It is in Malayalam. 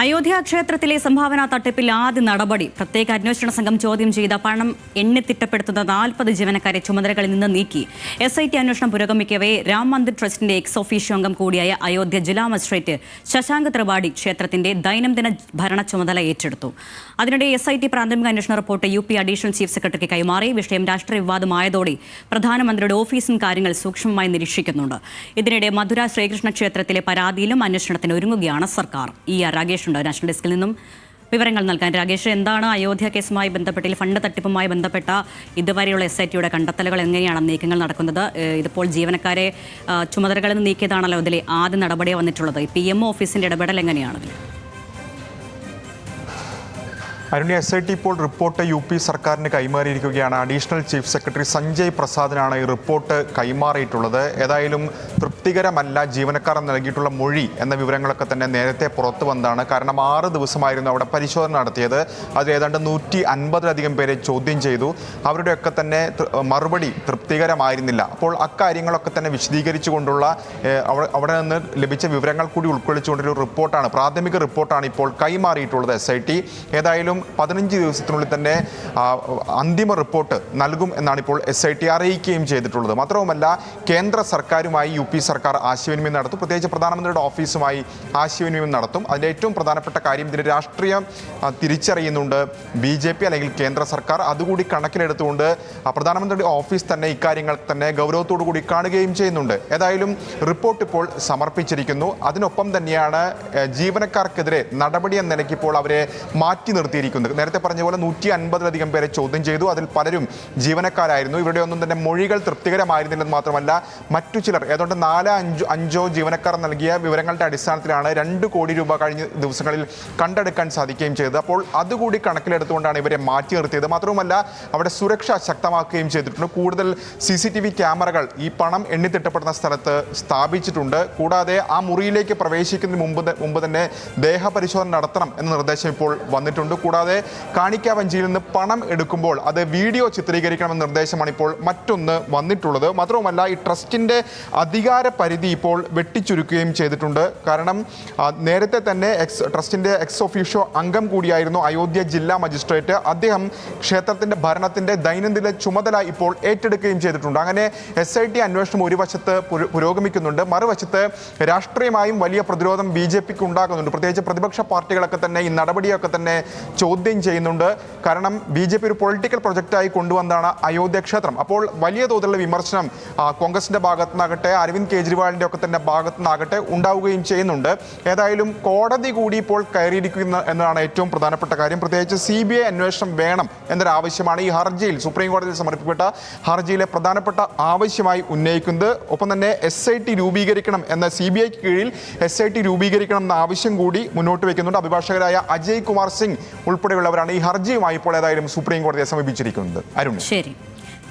അയോധ്യ ക്ഷേത്രത്തിലെ സംഭാവന തട്ടിപ്പിൽ ആദ്യ നടപടി. പ്രത്യേക അന്വേഷണ സംഘം ചോദ്യം ചെയ്ത പണം എണ്ണിത്തിട്ടപ്പെടുത്തുന്ന 40 ജീവനക്കാരെ ചുമതലകളിൽ നിന്ന് നീക്കി. SIT അന്വേഷണം പുരോഗമിക്കവേ രാം മന്ദിർ ട്രസ്റ്റിന്റെ എക്സ് ഒഫീഷ്യോ അംഗം കൂടിയായ അയോധ്യ ജില്ലാ മജിസ്ട്രേറ്റ് ശശാങ്ക് ത്രിപാഠി ക്ഷേത്രത്തിന്റെ ദൈനംദിന ഭരണ ചുമതല ഏറ്റെടുത്തു. അതിനിടെ SIT പ്രാഥമിക അന്വേഷണ റിപ്പോർട്ട് UP അഡീഷണൽ ചീഫ് സെക്രട്ടറിക്ക് കൈമാറി. വിഷയം രാഷ്ട്രീയ വിവാദമായതോടെ പ്രധാനമന്ത്രിയുടെ ഓഫീസും കാര്യങ്ങൾ സൂക്ഷ്മമായി നിരീക്ഷിക്കുന്നുണ്ട്. ഇതിനിടെ മധുര ശ്രീകൃഷ്ണ ക്ഷേത്രത്തിലെ പരാതിയിലും അന്വേഷണത്തിന് ഒരുങ്ങുകയാണ് സർക്കാർ. രാകേഷ് നാഷണൽ ഡെസ്കിൽ നിന്നും വിവരങ്ങൾ നൽകാൻ. രാകേഷ്, എന്താണ് അയോധ്യ കേസുമായി ബന്ധപ്പെട്ട് ഫണ്ട് തട്ടിപ്പുമായി ബന്ധപ്പെട്ട ഇതുവരെയുള്ള SITയുടെ കണ്ടെത്തലുകൾ? എങ്ങനെയാണ് നീക്കങ്ങൾ നടക്കുന്നത്? ഇതിപ്പോൾ ജീവനക്കാരെ ചുമതലകളിൽ നിന്ന് നീക്കിയതാണല്ലോ ഇതിലെ ആദ്യ നടപടി വന്നിട്ടുള്ളത്. PMO ഓഫീസിന്റെ ഇടപെടൽ എങ്ങനെയാണത്? അരുണി, SIT ഇപ്പോൾ റിപ്പോർട്ട് UP സർക്കാരിന് കൈമാറിയിരിക്കുകയാണ്. അഡീഷണൽ ചീഫ് സെക്രട്ടറി സഞ്ജയ് പ്രസാദിനാണ് ഈ റിപ്പോർട്ട് കൈമാറിയിട്ടുള്ളത്. ഏതായാലും തൃപ്തികരമല്ല ജീവനക്കാർ നൽകിയിട്ടുള്ള മൊഴി എന്ന വിവരങ്ങളൊക്കെ തന്നെ നേരത്തെ പുറത്തു വന്നതാണ്. കാരണം 6 ദിവസമായിരുന്നു അവിടെ പരിശോധന നടത്തിയത്. അതിൽ ഏതാണ്ട് 150-ലധികം പേരെ ചോദ്യം ചെയ്തു. അവരുടെയൊക്കെ തന്നെ മറുപടി തൃപ്തികരമായിരുന്നില്ല. അപ്പോൾ അക്കാര്യങ്ങളൊക്കെ തന്നെ വിശദീകരിച്ചുകൊണ്ടുള്ള അവിടെ നിന്ന് ലഭിച്ച വിവരങ്ങൾ കൂടി ഉൾക്കൊള്ളിച്ചുകൊണ്ടൊരു റിപ്പോർട്ടാണ്, പ്രാഥമിക റിപ്പോർട്ടാണ് ഇപ്പോൾ കൈമാറിയിട്ടുള്ളത് SIT. ഏതായാലും 15 ദിവസത്തിനുള്ളിൽ തന്നെ അന്തിമ റിപ്പോർട്ട് നൽകും എന്നാണ് ഇപ്പോൾ SIT അറിയിക്കുകയും ചെയ്തിട്ടുള്ളത്. മാത്രവുമല്ല, കേന്ദ്ര സർക്കാരുമായി UP സർക്കാർ ആശയവിനിമയം നടത്തും. പ്രത്യേകിച്ച് പ്രധാനമന്ത്രിയുടെ ഓഫീസുമായി ആശയവിനിമയം നടത്തും. അതിൻ്റെ ഏറ്റവും പ്രധാനപ്പെട്ട കാര്യം ഇതിൻ്റെ രാഷ്ട്രീയം തിരിച്ചറിയുന്നുണ്ട് BJP അല്ലെങ്കിൽ കേന്ദ്ര സർക്കാർ. അതുകൂടി കണക്കിലെടുത്തുകൊണ്ട് പ്രധാനമന്ത്രിയുടെ ഓഫീസ് തന്നെ ഇക്കാര്യങ്ങൾ തന്നെ ഗൗരവത്തോടു കൂടി കാണുകയും ചെയ്യുന്നുണ്ട്. ഏതായാലും റിപ്പോർട്ട് ഇപ്പോൾ സമർപ്പിച്ചിരിക്കുന്നു. അതിനൊപ്പം തന്നെയാണ് ജീവനക്കാർക്കെതിരെ നടപടി എന്ന നിലയ്ക്ക് ഇപ്പോൾ അവരെ മാറ്റി നിർത്തിയിരിക്കുന്നത്. നേരത്തെ പറഞ്ഞ പോലെ 150-ലധികം പേരെ ചോദ്യം ചെയ്തു. അതിൽ പലരും ജീവനക്കാരായിരുന്നു. ഇവരുടെ ഒന്നും തന്നെ മൊഴികൾ തൃപ്തികരമായിരുന്നില്ലെന്ന് മാത്രമല്ല, മറ്റു ചിലർ ഏതാണ്ട് 4-5 ജീവനക്കാർ നൽകിയ വിവരങ്ങളുടെ അടിസ്ഥാനത്തിലാണ് 2 കോടി രൂപ കഴിഞ്ഞ ദിവസങ്ങളിൽ കണ്ടെടുക്കാൻ സാധിക്കുകയും ചെയ്തത്. അപ്പോൾ അതുകൂടി കണക്കിലെടുത്തുകൊണ്ടാണ് ഇവരെ മാറ്റി നിർത്തിയത്. മാത്രവുമല്ല, അവിടെ സുരക്ഷ ശക്തമാക്കുകയും ചെയ്തിട്ടുണ്ട്. കൂടുതൽ CCTV ക്യാമറകൾ ഈ പണം എണ്ണിത്തിട്ടപ്പെടുന്ന സ്ഥലത്ത് സ്ഥാപിച്ചിട്ടുണ്ട്. കൂടാതെ ആ മുറിയിലേക്ക് പ്രവേശിക്കുന്നതിന് മുമ്പ് തന്നെ ദേഹപരിശോധന നടത്തണം എന്ന നിർദ്ദേശം ഇപ്പോൾ വന്നിട്ടുണ്ട്. കൂടാതെ കാണിക്കാവഞ്ചിയിൽ നിന്ന് പണം എടുക്കുമ്പോൾ അത് വീഡിയോ ചിത്രീകരിക്കണമെന്ന നിർദ്ദേശമാണ് ഇപ്പോൾ മറ്റൊന്ന് വന്നിട്ടുള്ളത്. മാത്രവുമല്ല, ഈ ട്രസ്റ്റിൻ്റെ അധികാര പരിധി ഇപ്പോൾ വെട്ടിച്ചുരുക്കുകയും ചെയ്തിട്ടുണ്ട്. കാരണം നേരത്തെ തന്നെ ട്രസ്റ്റിൻ്റെ എക്സ് ഒഫീഷ്യോ അംഗം കൂടിയായിരുന്നു അയോധ്യ ജില്ലാ മജിസ്ട്രേറ്റ്. അദ്ദേഹം ക്ഷേത്രത്തിൻ്റെ ഭരണത്തിൻ്റെ ദൈനംദിന ചുമതല ഇപ്പോൾ ഏറ്റെടുക്കുകയും ചെയ്തിട്ടുണ്ട്. അങ്ങനെ SIT അന്വേഷണം ഒരു വശത്ത് പുരോഗമിക്കുന്നുണ്ട്, മറുവശത്ത് രാഷ്ട്രീയമായും വലിയ പ്രതിരോധം BJPക്ക് ഉണ്ടാകുന്നുണ്ട്. പ്രത്യേകിച്ച് പ്രതിപക്ഷ പാർട്ടികളൊക്കെ തന്നെ ഈ നടപടിയൊക്കെ തന്നെ ചോദ്യം ചെയ്യുന്നുണ്ട്. കാരണം BJP ഒരു പൊളിറ്റിക്കൽ പ്രൊജക്റ്റായി കൊണ്ടുവന്നതാണ് അയോധ്യ ക്ഷേത്രം. അപ്പോൾ വലിയ തോതിലുള്ള വിമർശനം കോൺഗ്രസിന്റെ ഭാഗത്തു നിന്നാകട്ടെ അരവിന്ദ് കെജ്രിവാളിന്റെ ഒക്കെ തന്നെ ഭാഗത്തു നിന്നാകട്ടെ ഉണ്ടാവുകയും ചെയ്യുന്നുണ്ട്. ഏതായാലും കോടതി കൂടി ഇപ്പോൾ കയറിയിരിക്കുന്ന എന്നതാണ് ഏറ്റവും പ്രധാനപ്പെട്ട കാര്യം. പ്രത്യേകിച്ച് CBI അന്വേഷണം വേണം എന്നൊരു ആവശ്യമാണ് ഈ ഹർജിയിൽ, സുപ്രീം കോടതിയിൽ സമർപ്പിക്കപ്പെട്ട ഹർജിയിലെ പ്രധാനപ്പെട്ട ആവശ്യമായി ഉന്നയിക്കുന്നത്. ഒപ്പം തന്നെ SIT രൂപീകരിക്കണം എന്ന CBIക്ക് കീഴിൽ SIT രൂപീകരിക്കണം എന്ന ആവശ്യം കൂടി മുന്നോട്ട് വയ്ക്കുന്നുണ്ട്. അഭിഭാഷകരായ അജയ് കുമാർ സിംഗ് ഉൾപ്പെടെയുള്ളവരാണ് ഈ ഹർജിയുമായി ഇപ്പോൾ ഏതായാലും സുപ്രീം കോടതിയെ സമീപിച്ചിരിക്കുന്നത്. അരുൺ, ശരി.